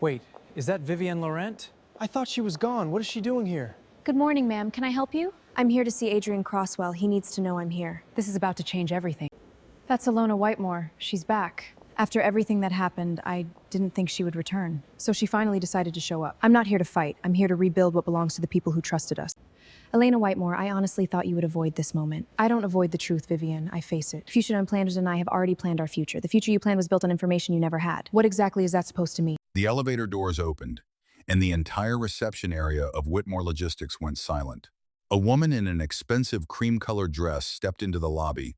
Wait, is that Vivienne Laurent? I thought she was gone. What is she doing here? Good morning, ma'am. Can I help you? I'm here to see Adrian Crosswell. He needs to know I'm here. This is about to change everything. That's Elena Whitmore. She's back. After everything that happened, I didn't think she would return. So she finally decided to show up. I'm not here to fight. I'm here to rebuild what belongs to the people who trusted us. Elena Whitmore, I honestly thought you would avoid this moment. I don't avoid the truth, Vivienne. I face it. Future Unplanners and I have already planned our future. The future you planned was built on information you never had. What exactly is that supposed to mean? The elevator doors opened, and the entire reception area of Whitmore Logistics went silent. A woman in an expensive cream-colored dress stepped into the lobby,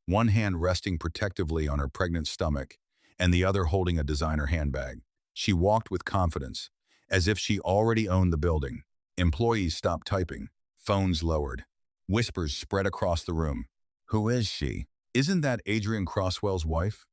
one hand resting protectively on her pregnant stomach, and the other holding a designer handbag. She walked with confidence, as if she already owned the building. Employees stopped typing. Phones lowered. Whispers spread across the room. Who is she? Isn't that Adrian Crosswell's wife?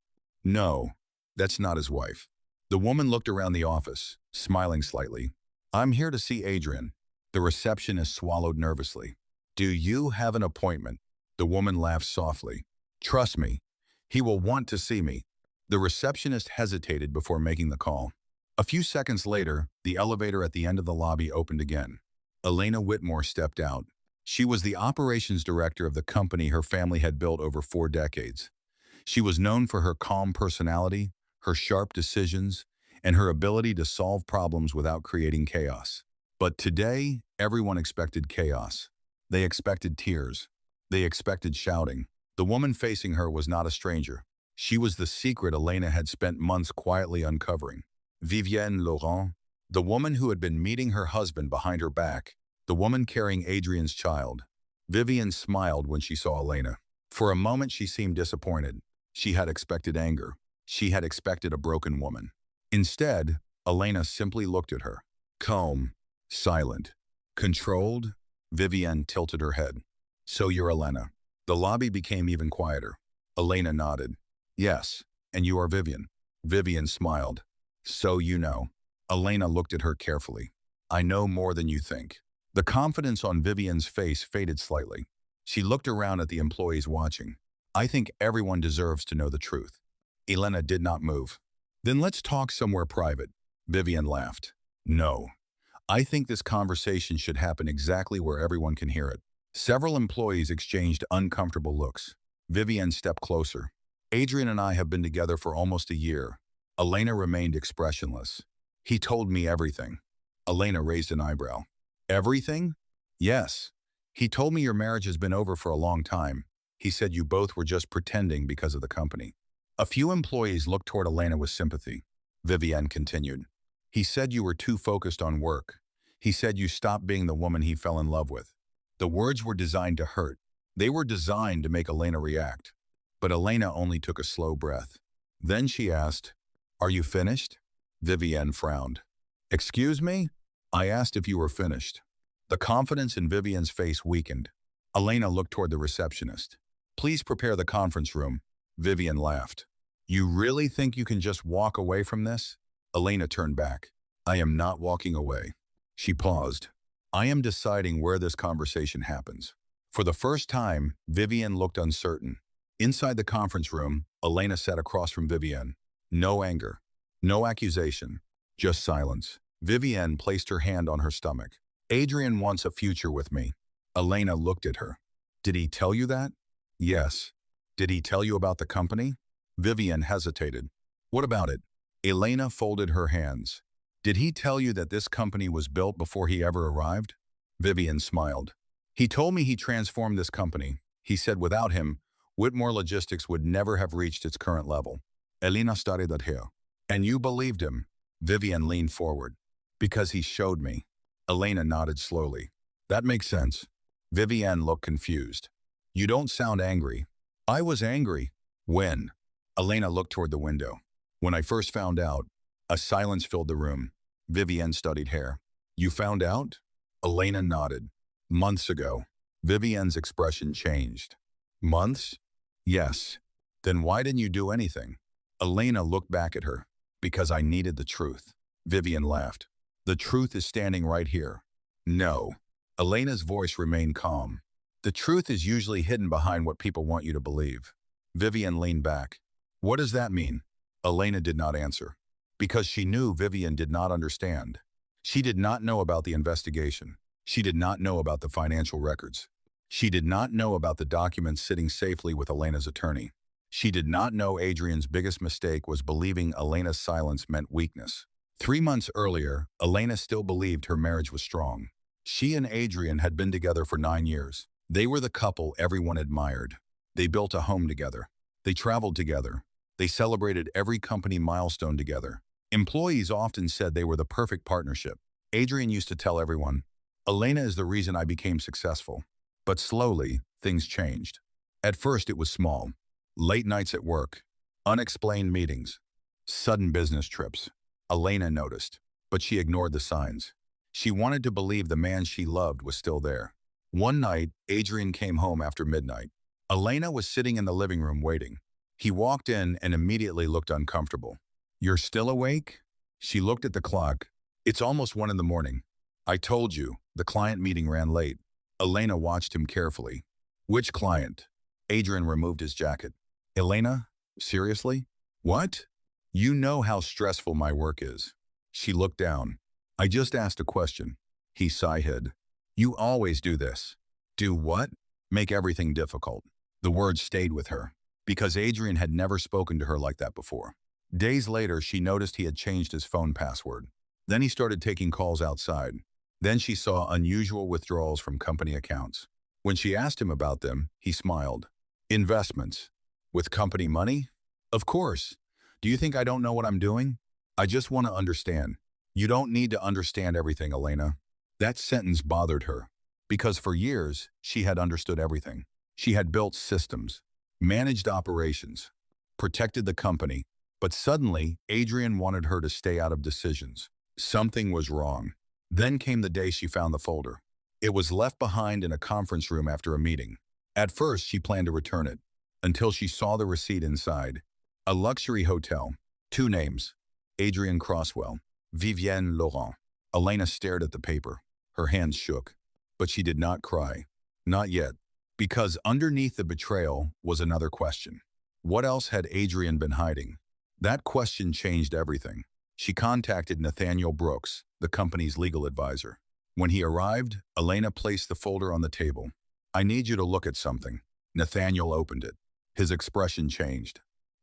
No, that's not his wife. The woman looked around the office, smiling slightly. I'm here to see Adrian. The receptionist swallowed nervously. Do you have an appointment? The woman laughed softly. Trust me, he will want to see me. The receptionist hesitated before making the call. A few seconds later, the elevator at the end of the lobby opened again. Elena Whitmore stepped out. She was the operations director of the company her family had built over 4 decades. She was known for her calm personality, her sharp decisions, and her ability to solve problems without creating chaos. But today, everyone expected chaos. They expected tears. They expected shouting. The woman facing her was not a stranger. She was the secret Elena had spent months quietly uncovering. Vivienne Laurent, the woman who had been meeting her husband behind her back, the woman carrying Adrian's child. Vivienne smiled when she saw Elena. For a moment she seemed disappointed. She had expected anger. She had expected a broken woman. Instead, Elena simply looked at her. Calm, silent, controlled. Vivienne tilted her head. So you're Elena. The lobby became even quieter. Elena nodded. Yes, and you are Vivienne. Vivienne smiled. So you know. Elena looked at her carefully. I know more than you think. The confidence on Vivienne's face faded slightly. She looked around at the employees watching. I think everyone deserves to know the truth. Elena did not move. Then let's talk somewhere private. Vivienne laughed. No. I think this conversation should happen exactly where everyone can hear it. Several employees exchanged uncomfortable looks. Vivienne stepped closer. Adrian and I have been together for almost a year. Elena remained expressionless. He told me everything. Elena raised an eyebrow. Everything? Yes. He told me your marriage has been over for a long time. He said you both were just pretending because of the company. A few employees looked toward Elena with sympathy. Vivienne continued. He said you were too focused on work. He said you stopped being the woman he fell in love with. The words were designed to hurt. They were designed to make Elena react. But Elena only took a slow breath. Then she asked, Are you finished? Vivienne frowned. Excuse me? I asked if you were finished. The confidence in Vivienne's face weakened. Elena looked toward the receptionist. Please prepare the conference room. Vivienne laughed. You really think you can just walk away from this? Elena turned back. I am not walking away. She paused. I am deciding where this conversation happens. For the first time, Vivienne looked uncertain. Inside the conference room, Elena sat across from Vivienne. No anger. No accusation. Just silence. Vivienne placed her hand on her stomach. Adrian wants a future with me. Elena looked at her. Did he tell you that? Yes. Did he tell you about the company? Vivienne hesitated. What about it? Elena folded her hands. Did he tell you that this company was built before he ever arrived? Vivienne smiled. He told me he transformed this company. He said without him, Whitmore Logistics would never have reached its current level. Elena started that here. And you believed him? Vivienne leaned forward. Because he showed me. Elena nodded slowly. That makes sense. Vivienne looked confused. You don't sound angry. I was angry. When? Elena looked toward the window. When I first found out. A silence filled the room. Vivienne studied hair. You found out? Elena nodded. Months ago. Vivienne's expression changed. Months? Yes. Then why didn't you do anything? Elena looked back at her. Because I needed the truth. Vivienne laughed. The truth is standing right here. No. Elena's voice remained calm. The truth is usually hidden behind what people want you to believe. Vivienne leaned back. What does that mean? Elena did not answer. because she knew Vivienne did not understand. She did not know about the investigation. She did not know about the financial records. She did not know about the documents sitting safely with Elena's attorney. She did not know Adrian's biggest mistake was believing Elena's silence meant weakness. 3 months earlier, Elena still believed her marriage was strong. She and Adrian had been together for 9 years. They were the couple everyone admired. They built a home together. They traveled together. They celebrated every company milestone together. Employees often said they were the perfect partnership. Adrian used to tell everyone, "Elena is the reason I became successful." But slowly, things changed. At first, it was small. Late nights at work, unexplained meetings, sudden business trips. Elena noticed, but she ignored the signs. She wanted to believe the man she loved was still there. One night, Adrian came home after midnight. Elena was sitting in the living room waiting. He walked in and immediately looked uncomfortable. "You're still awake?" She looked at the clock. "It's almost 1 in the morning. I told you, the client meeting ran late." Elena watched him carefully. "Which client?" Adrian removed his jacket. "Elena? Seriously? What? You know how stressful my work is." She looked down. "I just asked a question." He sighed. "You always do this." "Do what?" "Make everything difficult." The words stayed with her, because Adrian had never spoken to her like that before. Days later, she noticed he had changed his phone password. Then he started taking calls outside. Then she saw unusual withdrawals from company accounts. When she asked him about them, he smiled. "Investments? With company money?" "Of course. Do you think I don't know what I'm doing? I just want to understand." "You don't need to understand everything, Elena." That sentence bothered her, because for years, she had understood everything. She had built systems, managed operations, protected the company, but suddenly, Adrian wanted her to stay out of decisions. Something was wrong. Then came the day she found the folder. It was left behind in a conference room after a meeting. At first, she planned to return it, until she saw the receipt inside. A luxury hotel. 2 names. Adrian Crosswell. Vivienne Laurent. Elena stared at the paper. Her hands shook. But she did not cry. Not yet. Because underneath the betrayal was another question. What else had Adrian been hiding? That question changed everything. She contacted Nathaniel Brooks, the company's legal advisor. When he arrived, Elena placed the folder on the table. "I need you to look at something." Nathaniel opened it. His expression changed.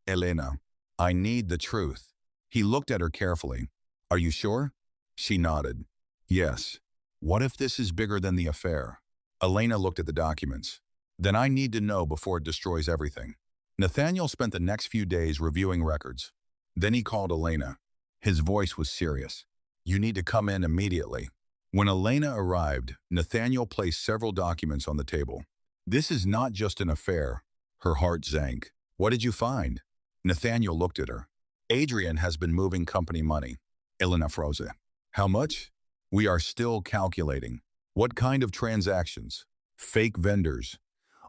"Elena, I need the truth." He looked at her carefully. "Are you sure?" She nodded. "Yes." "What if this is bigger than the affair?" Elena looked at the documents. "Then I need to know before it destroys everything." Nathaniel spent the next few days reviewing records. Then he called Elena. His voice was serious. "You need to come in immediately." When Elena arrived, Nathaniel placed several documents on the table. "This is not just an affair." Her heart sank. "What did you find?" Nathaniel looked at her. "Adrian has been moving company money." Elena froze. "How much?" "We are still calculating." "What kind of transactions?" "Fake vendors,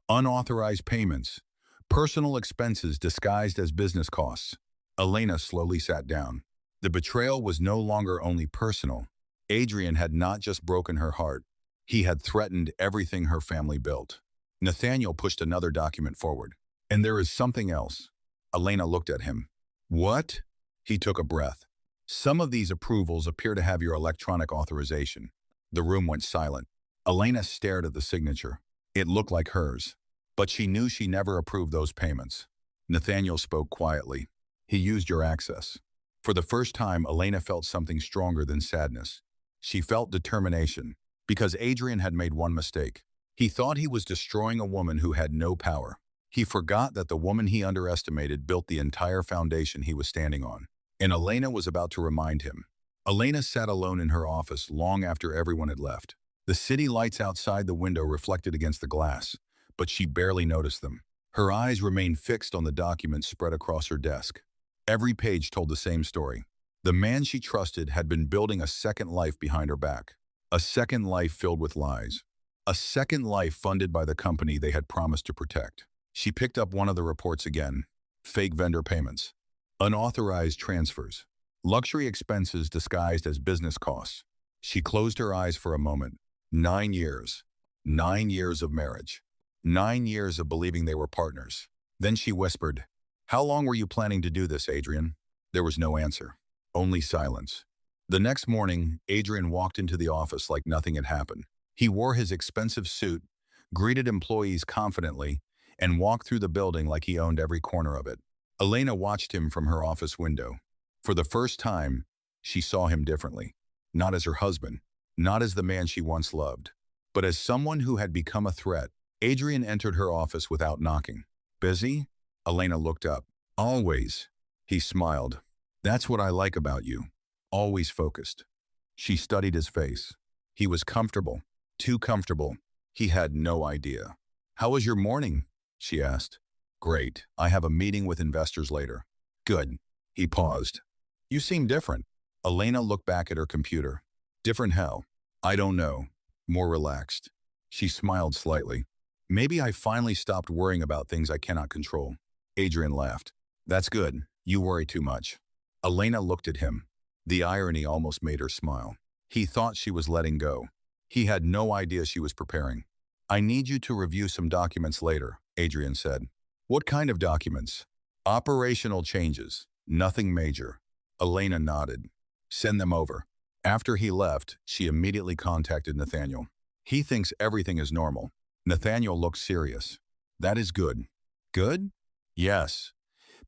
unauthorized payments, personal expenses disguised as business costs." Elena slowly sat down. The betrayal was no longer only personal. Adrian had not just broken her heart. He had threatened everything her family built. Nathaniel pushed another document forward. "And there is something else." Elena looked at him. "What?" He took a breath. "Some of these approvals appear to have your electronic authorization." The room went silent. Elena stared at the signature. It looked like hers. But she knew she never approved those payments. Nathaniel spoke quietly. "He used your access." For the first time, Elena felt something stronger than sadness. She felt determination, because Adrian had made one mistake. He thought he was destroying a woman who had no power. He forgot that the woman he underestimated built the entire foundation he was standing on. And Elena was about to remind him. Elena sat alone in her office long after everyone had left. The city lights outside the window reflected against the glass, but she barely noticed them. Her eyes remained fixed on the documents spread across her desk. Every page told the same story. The man she trusted had been building a second life behind her back. A second life filled with lies. A second life funded by the company they had promised to protect. She picked up one of the reports again. Fake vendor payments. Unauthorized transfers. Luxury expenses disguised as business costs. She closed her eyes for a moment. 9 years. 9 years of marriage. 9 years of believing they were partners. Then she whispered, "How long were you planning to do this, Adrian?" There was no answer. Only silence. The next morning, Adrian walked into the office like nothing had happened. He wore his expensive suit, greeted employees confidently, and walked through the building like he owned every corner of it. Elena watched him from her office window. For the first time, she saw him differently. Not as her husband, not as the man she once loved, but as someone who had become a threat. Adrian entered her office without knocking. Busy? Elena looked up. Always. He smiled. That's what I like about you. Always focused. She studied his face. He was comfortable. Too comfortable. He had no idea. How was your morning? She asked. Great. I have a meeting with investors later. Good. He paused. You seem different. Elena looked back at her computer. Different how? I don't know. More relaxed. She smiled slightly. Maybe I finally stopped worrying about things I cannot control. Adrian laughed. That's good. You worry too much. Elena looked at him. The irony almost made her smile. He thought she was letting go. He had no idea she was preparing. I need you to review some documents later, Adrian said. What kind of documents? Operational changes. Nothing major. Elena nodded. Send them over. After he left, she immediately contacted Nathaniel. He thinks everything is normal. Nathaniel looked serious. That is good. Good? Yes.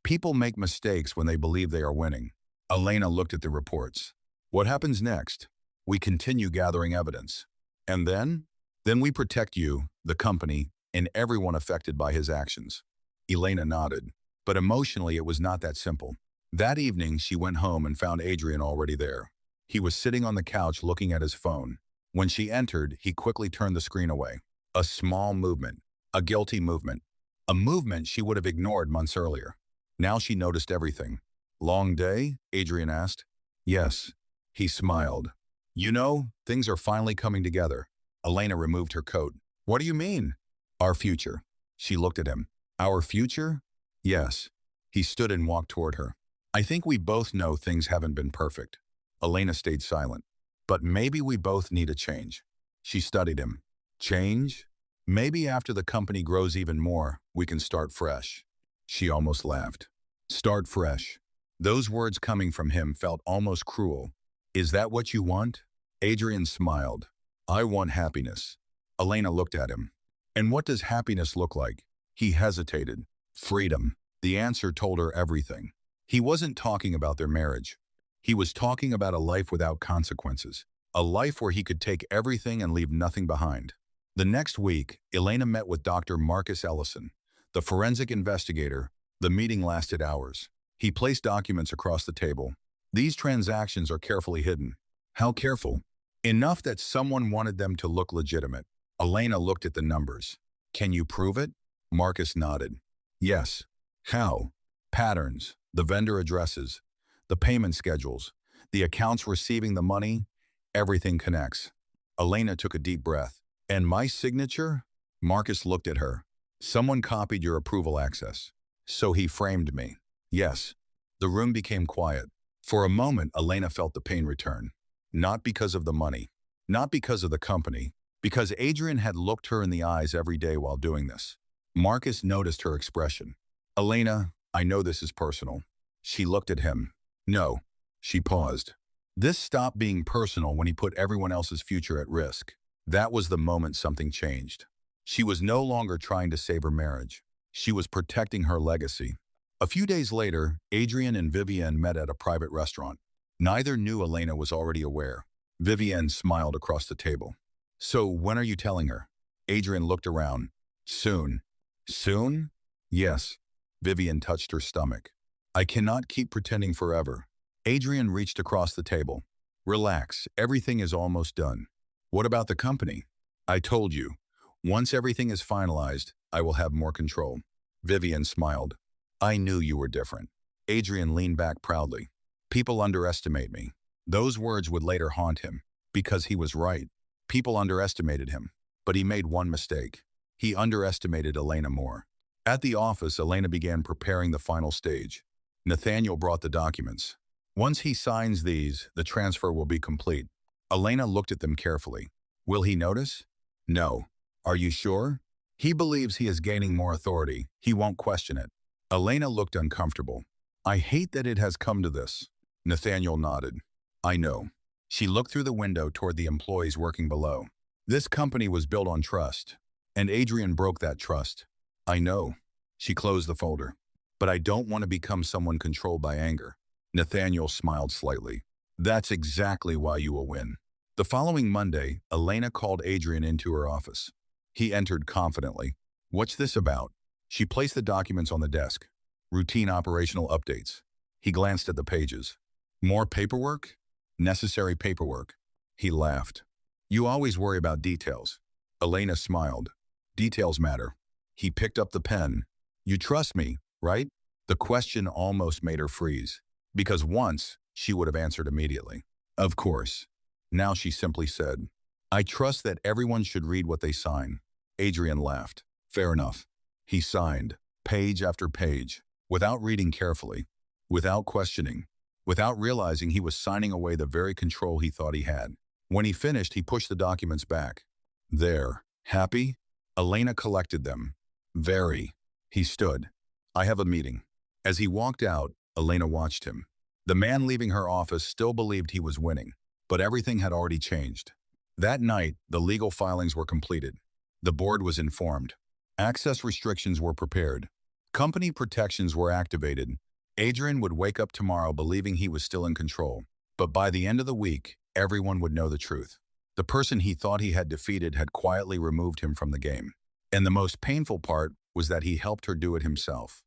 People make mistakes when they believe they are winning. Elena looked at the reports. What happens next? We continue gathering evidence. And then? Then we protect you, the company, and everyone affected by his actions. Elena nodded. But emotionally, it was not that simple. That evening, she went home and found Adrian already there. He was sitting on the couch looking at his phone. When she entered, he quickly turned the screen away. A small movement. A guilty movement. A movement she would have ignored months earlier. Now she noticed everything. Long day? Adrian asked. Yes. He smiled. You know, things are finally coming together. Elena removed her coat. What do you mean? Our future. She looked at him. Our future? Yes. He stood and walked toward her. I think we both know things haven't been perfect. Elena stayed silent. But maybe we both need a change. She studied him. Change? Maybe after the company grows even more, we can start fresh. She almost laughed. Start fresh. Those words coming from him felt almost cruel. Is that what you want? Adrian smiled. I want happiness. Elena looked at him. And what does happiness look like? He hesitated. Freedom. The answer told her everything. He wasn't talking about their marriage. He was talking about a life without consequences. A life where he could take everything and leave nothing behind. The next week, Elena met with Dr. Marcus Ellison, the forensic investigator. The meeting lasted hours. He placed documents across the table. These transactions are carefully hidden. How careful? Enough that someone wanted them to look legitimate. Elena looked at the numbers. Can you prove it? Marcus nodded. Yes. How? Patterns, the vendor addresses, the payment schedules, the accounts receiving the money, everything connects. Elena took a deep breath. And my signature? Marcus looked at her. Someone copied your approval access. So he framed me. Yes. The room became quiet. For a moment, Elena felt the pain return. Not because of the money. Not because of the company. Because Adrian had looked her in the eyes every day while doing this. Marcus noticed her expression. Elena, I know this is personal. She looked at him. No. She paused. This stopped being personal when he put everyone else's future at risk. That was the moment something changed. She was no longer trying to save her marriage. She was protecting her legacy. A few days later, Adrian and Vivienne met at a private restaurant. Neither knew Elena was already aware. Vivienne smiled across the table. So when are you telling her? Adrian looked around. Soon. Soon? Yes. Vivienne touched her stomach. I cannot keep pretending forever. Adrian reached across the table. Relax, everything is almost done. What about the company? I told you. Once everything is finalized, I will have more control. Vivienne smiled. I knew you were different. Adrian leaned back proudly. People underestimate me. Those words would later haunt him, because he was right. People underestimated him, but he made one mistake. He underestimated Elena more. At the office, Elena began preparing the final stage. Nathaniel brought the documents. Once he signs these, the transfer will be complete. Elena looked at them carefully. Will he notice? No. Are you sure? He believes he is gaining more authority. He won't question it. Elena looked uncomfortable. I hate that it has come to this. Nathaniel nodded. I know. She looked through the window toward the employees working below. This company was built on trust, and Adrian broke that trust. I know. She closed the folder. But I don't want to become someone controlled by anger. Nathaniel smiled slightly. That's exactly why you will win. The following Monday, Elena called Adrian into her office. He entered confidently. What's this about? She placed the documents on the desk. Routine operational updates. He glanced at the pages. More paperwork? Necessary paperwork. He laughed. You always worry about details. Elena smiled. Details matter. He picked up the pen. You trust me, right? The question almost made her freeze, because once she would have answered immediately. Of course. Now she simply said, I trust that everyone should read what they sign. Adrian laughed. Fair enough. He signed, page after page, without reading carefully, without questioning, without realizing he was signing away the very control he thought he had. When he finished, he pushed the documents back. There. Happy? Elena collected them. Very. He stood. I have a meeting. As he walked out, Elena watched him. The man leaving her office still believed he was winning, but everything had already changed. That night, the legal filings were completed. The board was informed. Access restrictions were prepared. Company protections were activated. Adrian would wake up tomorrow believing he was still in control, but by the end of the week, everyone would know the truth. The person he thought he had defeated had quietly removed him from the game. And the most painful part was that he helped her do it himself.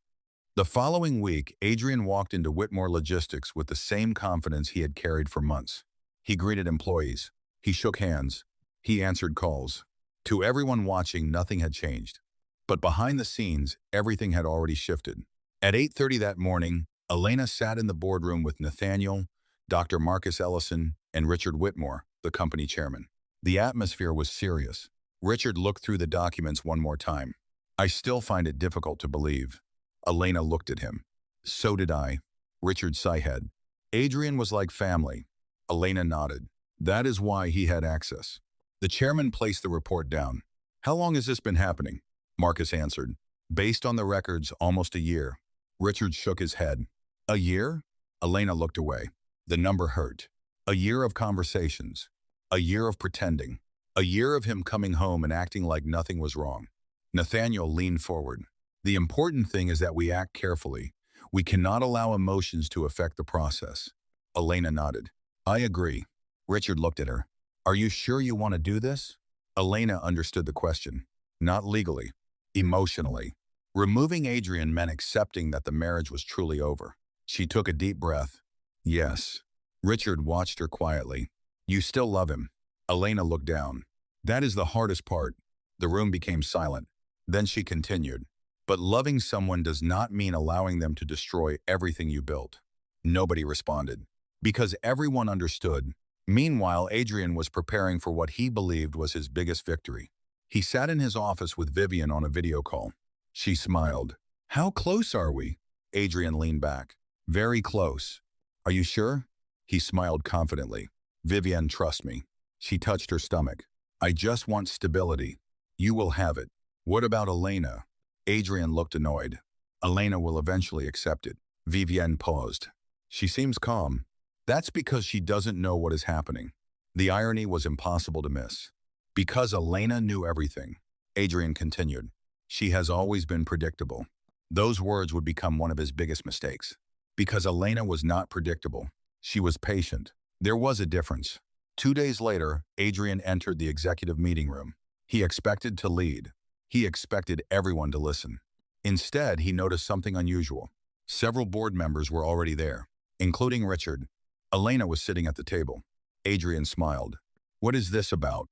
The following week, Adrian walked into Whitmore Logistics with the same confidence he had carried for months. He greeted employees. He shook hands. He answered calls. To everyone watching, nothing had changed. But behind the scenes, everything had already shifted. At 8:30 that morning, Elena sat in the boardroom with Nathaniel, Dr. Marcus Ellison, and Richard Whitmore, the company chairman. The atmosphere was serious. Richard looked through the documents one more time. I still find it difficult to believe. Elena looked at him. So did I. Richard sighed. Adrian was like family. Elena nodded. That is why he had access. The chairman placed the report down. How long has this been happening? Marcus answered. Based on the records, almost a year. Richard shook his head. A year? Elena looked away. The number hurt. A year of conversations. A year of pretending. A year of him coming home and acting like nothing was wrong. Nathaniel leaned forward. The important thing is that we act carefully. We cannot allow emotions to affect the process. Elena nodded. I agree. Richard looked at her. Are you sure you want to do this? Elena understood the question. Not legally. Emotionally. Removing Adrian meant accepting that the marriage was truly over. She took a deep breath. Yes. Richard watched her quietly. You still love him. Elena looked down. That is the hardest part. The room became silent. Then she continued. But loving someone does not mean allowing them to destroy everything you built. Nobody responded. Because everyone understood. Meanwhile, Adrian was preparing for what he believed was his biggest victory. He sat in his office with Vivienne on a video call. She smiled. How close are we? Adrian leaned back. Very close. Are you sure? He smiled confidently. Vivienne, trust me. She touched her stomach. I just want stability. You will have it. What about Elena? Adrian looked annoyed. Elena will eventually accept it. Vivienne paused. She seems calm. That's because she doesn't know what is happening. The irony was impossible to miss. Because Elena knew everything. Adrian continued. She has always been predictable. Those words would become one of his biggest mistakes. Because Elena was not predictable. She was patient. There was a difference. 2 days later, Adrian entered the executive meeting room. He expected to lead. He expected everyone to listen. Instead, he noticed something unusual. Several board members were already there, including Richard. Elena was sitting at the table. Adrian smiled. What is this about?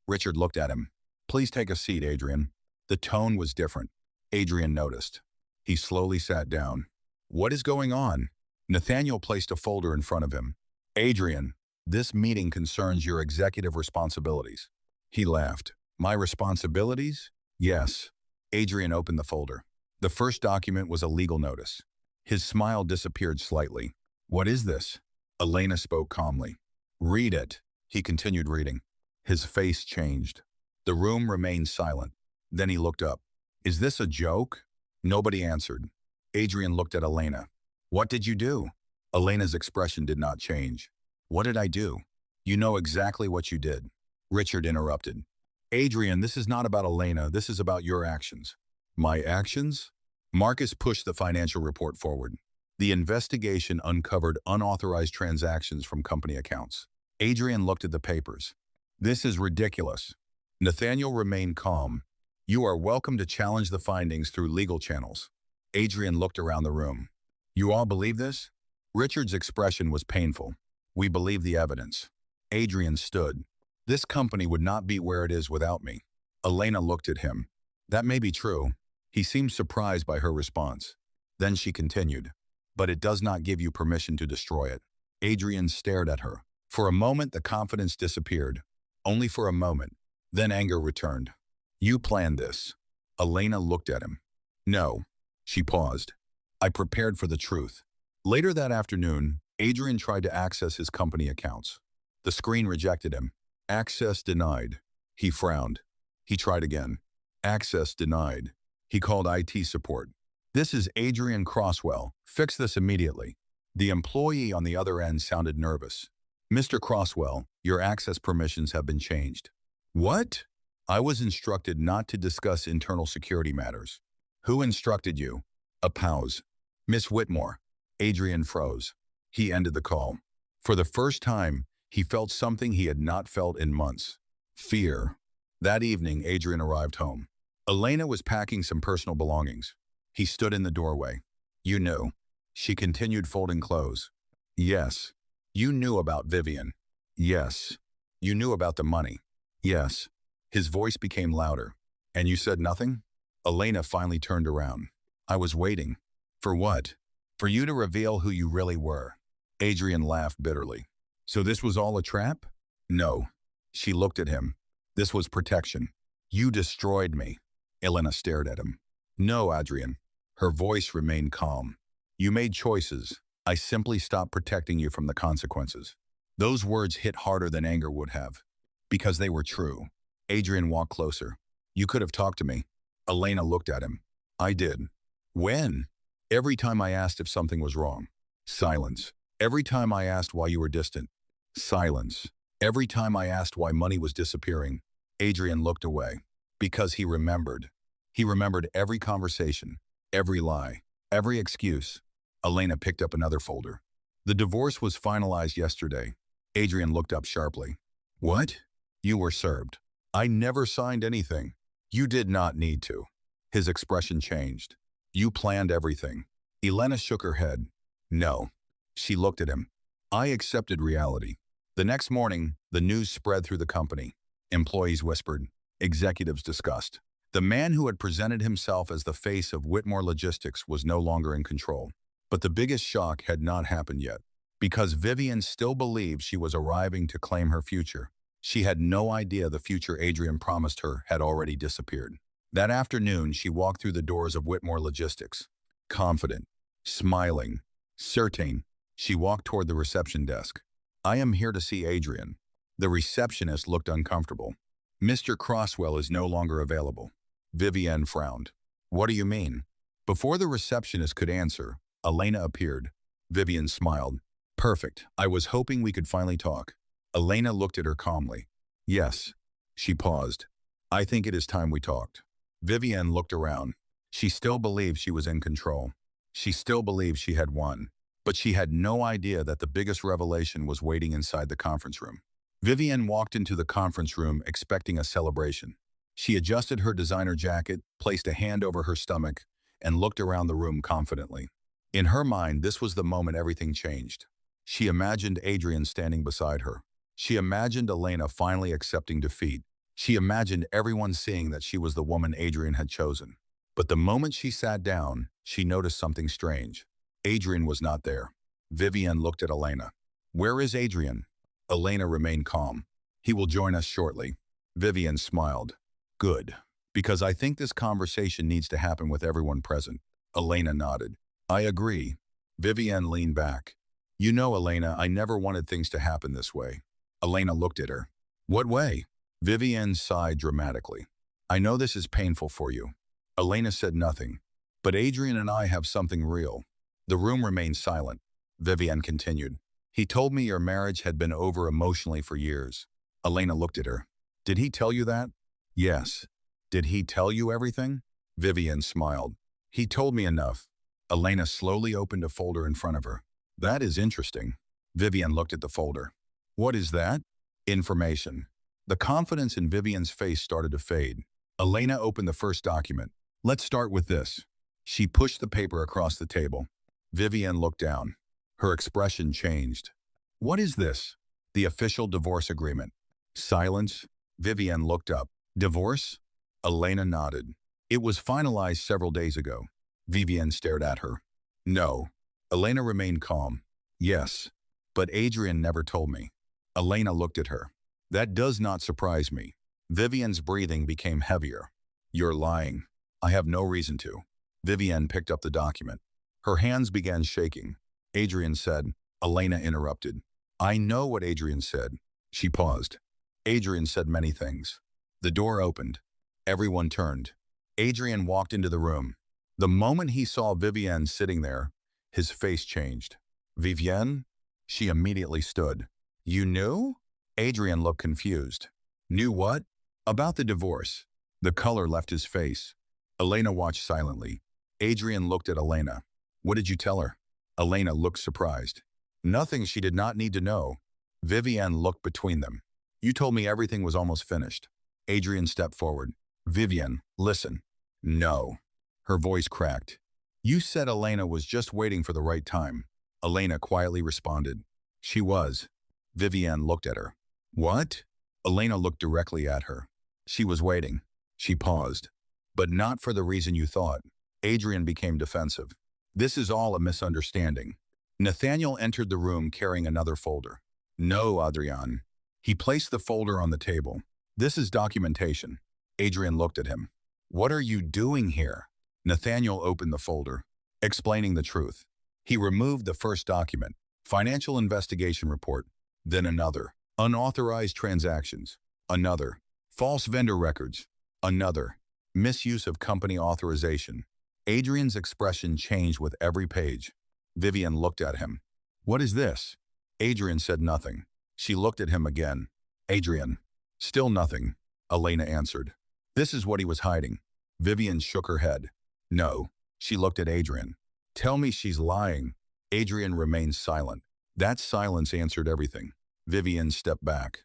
Richard looked at him. Please take a seat, Adrian. The tone was different. Adrian noticed. He slowly sat down. What is going on? Nathaniel placed a folder in front of him. Adrian, this meeting concerns your executive responsibilities. He laughed. My responsibilities? Yes. Adrian opened the folder. The first document was a legal notice. His smile disappeared slightly. What is this? Elena spoke calmly. Read it. He continued reading. His face changed. The room remained silent. Then he looked up. Is this a joke? Nobody answered. Adrian looked at Elena. What did you do? Elena's expression did not change. What did I do? You know exactly what you did. Richard interrupted. Adrian, this is not about Elena, this is about your actions. My actions? Marcus pushed the financial report forward. The investigation uncovered unauthorized transactions from company accounts. Adrian looked at the papers. This is ridiculous. Nathaniel remained calm. You are welcome to challenge the findings through legal channels. Adrian looked around the room. You all believe this? Richard's expression was painful. We believe the evidence. Adrian stood. This company would not be where it is without me. Elena looked at him. That may be true. He seemed surprised by her response. Then she continued. But it does not give you permission to destroy it. Adrian stared at her. For a moment, the confidence disappeared. Only for a moment. Then anger returned. You planned this. Elena looked at him. No. She paused. I prepared for the truth. Later that afternoon, Adrian tried to access his company accounts. The screen rejected him. Access denied. He frowned. He tried again. Access denied. He called IT support. This is Adrian Crosswell. Fix this immediately. The employee on the other end sounded nervous. Mr. Crosswell, your access permissions have been changed. What? I was instructed not to discuss internal security matters. Who instructed you? A pause. Miss Whitmore. Adrian froze. He ended the call. For the first time, he felt something he had not felt in months. Fear. That evening, Adrian arrived home. Elena was packing some personal belongings. He stood in the doorway. You knew. She continued folding clothes. Yes. You knew about Vivienne. Yes. You knew about the money. Yes. His voice became louder. And you said nothing? Elena finally turned around. I was waiting. For what? For you to reveal who you really were. Adrian laughed bitterly. So this was all a trap? No. She looked at him. This was protection. You destroyed me. Elena stared at him. No, Adrian. Her voice remained calm. You made choices. I simply stopped protecting you from the consequences. Those words hit harder than anger would have. Because they were true. Adrian walked closer. You could have talked to me. Elena looked at him. I did. When? Every time I asked if something was wrong. Silence. Every time I asked why you were distant. Silence. Every time I asked why money was disappearing. Adrian looked away. Because he remembered. He remembered every conversation, every lie, every excuse. Elena picked up another folder. The divorce was finalized yesterday. Adrian looked up sharply. What? You were served. I never signed anything. You did not need to. His expression changed. You planned everything. Elena shook her head. No. She looked at him. I accepted reality. The next morning, the news spread through the company. Employees whispered. Executives discussed. The man who had presented himself as the face of Whitmore Logistics was no longer in control. But the biggest shock had not happened yet. Because Vivienne still believed she was arriving to claim her future. She had no idea the future Adrian promised her had already disappeared. That afternoon, she walked through the doors of Whitmore Logistics. Confident, smiling, certain, she walked toward the reception desk. I am here to see Adrian. The receptionist looked uncomfortable. Mr. Crosswell is no longer available. Vivienne frowned. What do you mean? Before the receptionist could answer, Elena appeared. Vivienne smiled. Perfect. I was hoping we could finally talk. Elena looked at her calmly. Yes. She paused. I think it is time we talked. Vivienne looked around. She still believed she was in control. She still believed she had won. But she had no idea that the biggest revelation was waiting inside the conference room. Vivienne walked into the conference room expecting a celebration. She adjusted her designer jacket, placed a hand over her stomach, and looked around the room confidently. In her mind, this was the moment everything changed. She imagined Adrian standing beside her. She imagined Elena finally accepting defeat. She imagined everyone seeing that she was the woman Adrian had chosen. But the moment she sat down, she noticed something strange. Adrian was not there. Vivienne looked at Elena. Where is Adrian? Elena remained calm. He will join us shortly. Vivienne smiled. Good. Because I think this conversation needs to happen with everyone present. Elena nodded. I agree. Vivienne leaned back. You know, Elena, I never wanted things to happen this way. Elena looked at her. What way? Vivienne sighed dramatically. I know this is painful for you. Elena said nothing. But Adrian and I have something real. The room remained silent. Vivienne continued. He told me your marriage had been over emotionally for years. Elena looked at her. Did he tell you that? Yes. Did he tell you everything? Vivienne smiled. He told me enough. Elena slowly opened a folder in front of her. That is interesting. Vivienne looked at the folder. What is that? Information. The confidence in Vivienne's face started to fade. Elena opened the first document. Let's start with this. She pushed the paper across the table. Vivienne looked down. Her expression changed. What is this? The official divorce agreement. Silence. Vivienne looked up. Divorce? Elena nodded. It was finalized several days ago. Vivienne stared at her. No. Elena remained calm. Yes. But Adrian never told me. Elena looked at her. That does not surprise me. Vivienne's breathing became heavier. You're lying. I have no reason to. Vivienne picked up the document. Her hands began shaking. Adrian said. Elena interrupted. I know what Adrian said. She paused. Adrian said many things. The door opened. Everyone turned. Adrian walked into the room. The moment he saw Vivienne sitting there, his face changed. Vivienne? She immediately stood. You knew? Adrian looked confused. Knew what? About the divorce. The color left his face. Elena watched silently. Adrian looked at Elena. What did you tell her? Elena looked surprised. Nothing she did not need to know. Vivienne looked between them. You told me everything was almost finished. Adrian stepped forward. Vivienne, listen. No. Her voice cracked. You said Elena was just waiting for the right time. Elena quietly responded. She was. Vivienne looked at her. What? Elena looked directly at her. She was waiting. She paused. But not for the reason you thought. Adrian became defensive. This is all a misunderstanding. Nathaniel entered the room carrying another folder. No, Adrian. He placed the folder on the table. This is documentation. Adrian looked at him. What are you doing here? Nathaniel opened the folder, explaining the truth. He removed the first document, financial investigation report, then another, unauthorized transactions, another, false vendor records, another, misuse of company authorization. Adrian's expression changed with every page. Vivienne looked at him. What is this? Adrian said nothing. She looked at him again. Adrian. Still nothing. Elena answered. This is what he was hiding. Vivienne shook her head. No. She looked at Adrian. Tell me she's lying. Adrian remained silent. That silence answered everything. Vivienne stepped back.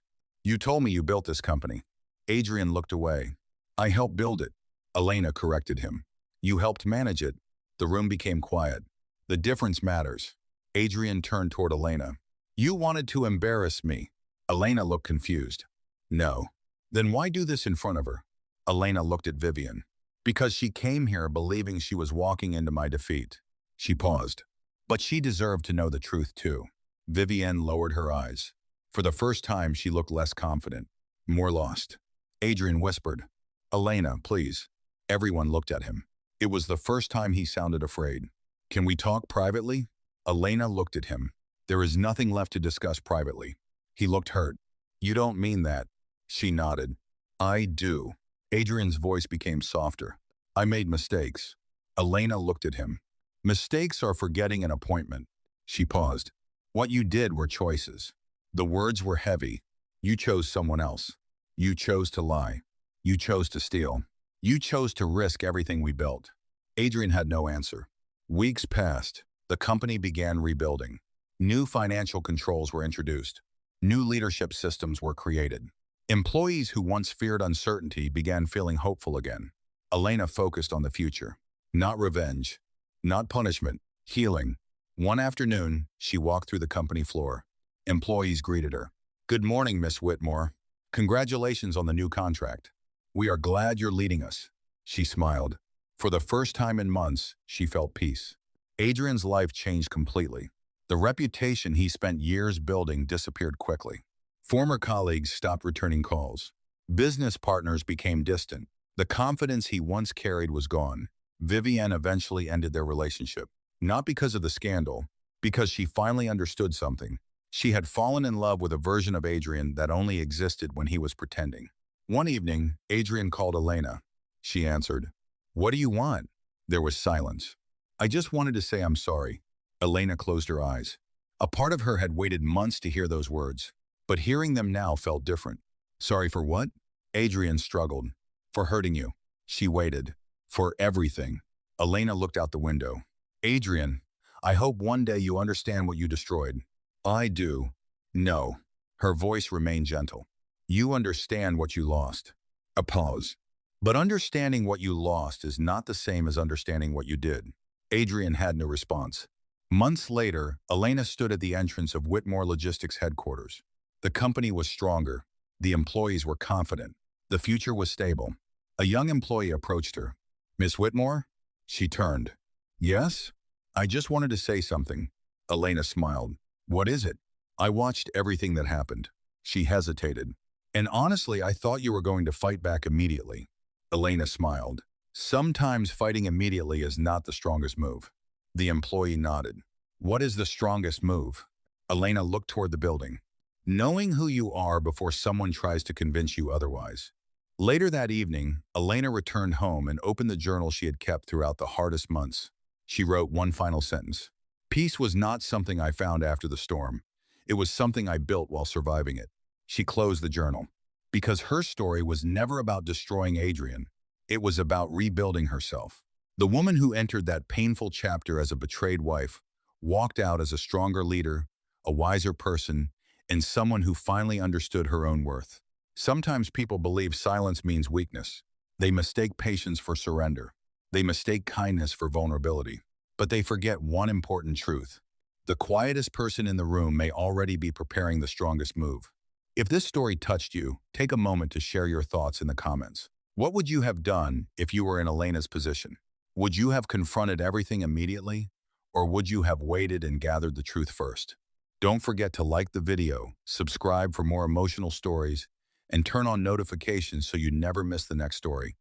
You told me you built this company. Adrian looked away. I helped build it. Elena corrected him. You helped manage it. The room became quiet. The difference matters. Adrian turned toward Elena. You wanted to embarrass me. Elena looked confused. No. Then why do this in front of her? Elena looked at Vivienne. Because she came here believing she was walking into my defeat. She paused. But she deserved to know the truth too. Vivienne lowered her eyes. For the first time, she looked less confident, more lost. Adrian whispered, Elena, please. Everyone looked at him. It was the first time he sounded afraid. Can we talk privately? Elena looked at him. There is nothing left to discuss privately. He looked hurt. You don't mean that. She nodded. I do. Adrian's voice became softer. I made mistakes. Elena looked at him. Mistakes are forgetting an appointment. She paused. What you did were choices. The words were heavy. You chose someone else. You chose to lie. You chose to steal. You chose to risk everything we built. Adrian had no answer. Weeks passed. The company began rebuilding. New financial controls were introduced. New leadership systems were created. Employees who once feared uncertainty began feeling hopeful again. Elena focused on the future. Not revenge. Not punishment. Healing. One afternoon, she walked through the company floor. Employees greeted her. Good morning, Miss Whitmore. Congratulations on the new contract. We are glad you're leading us. She smiled. For the first time in months, she felt peace. Adrian's life changed completely. The reputation he spent years building disappeared quickly. Former colleagues stopped returning calls. Business partners became distant. The confidence he once carried was gone. Vivienne eventually ended their relationship. Not because of the scandal, because she finally understood something. She had fallen in love with a version of Adrian that only existed when he was pretending. One evening, Adrian called Elena. She answered, What do you want? There was silence. I just wanted to say I'm sorry. Elena closed her eyes. A part of her had waited months to hear those words, but hearing them now felt different. Sorry for what? Adrian struggled. For hurting you. She waited. For everything. Elena looked out the window. Adrian, I hope one day you understand what you destroyed. I do. No. Her voice remained gentle. You understand what you lost. A pause. But understanding what you lost is not the same as understanding what you did. Adrian had no response. Months later, Elena stood at the entrance of Whitmore Logistics headquarters. The company was stronger. The employees were confident. The future was stable. A young employee approached her. Miss Whitmore? She turned. Yes? I just wanted to say something. Elena smiled. What is it? I watched everything that happened. She hesitated. And honestly, I thought you were going to fight back immediately. Elena smiled. Sometimes fighting immediately is not the strongest move. The employee nodded. What is the strongest move? Elena looked toward the building. Knowing who you are before someone tries to convince you otherwise. Later that evening, Elena returned home and opened the journal she had kept throughout the hardest months. She wrote one final sentence. Peace was not something I found after the storm. It was something I built while surviving it. She closed the journal. Because her story was never about destroying Adrian. It was about rebuilding herself. The woman who entered that painful chapter as a betrayed wife walked out as a stronger leader, a wiser person, and someone who finally understood her own worth. Sometimes people believe silence means weakness. They mistake patience for surrender. They mistake kindness for vulnerability. But they forget one important truth. The quietest person in the room may already be preparing the strongest move. If this story touched you, take a moment to share your thoughts in the comments. What would you have done if you were in Elena's position? Would you have confronted everything immediately? Or would you have waited and gathered the truth first? Don't forget to like the video, subscribe for more emotional stories, and turn on notifications so you never miss the next story.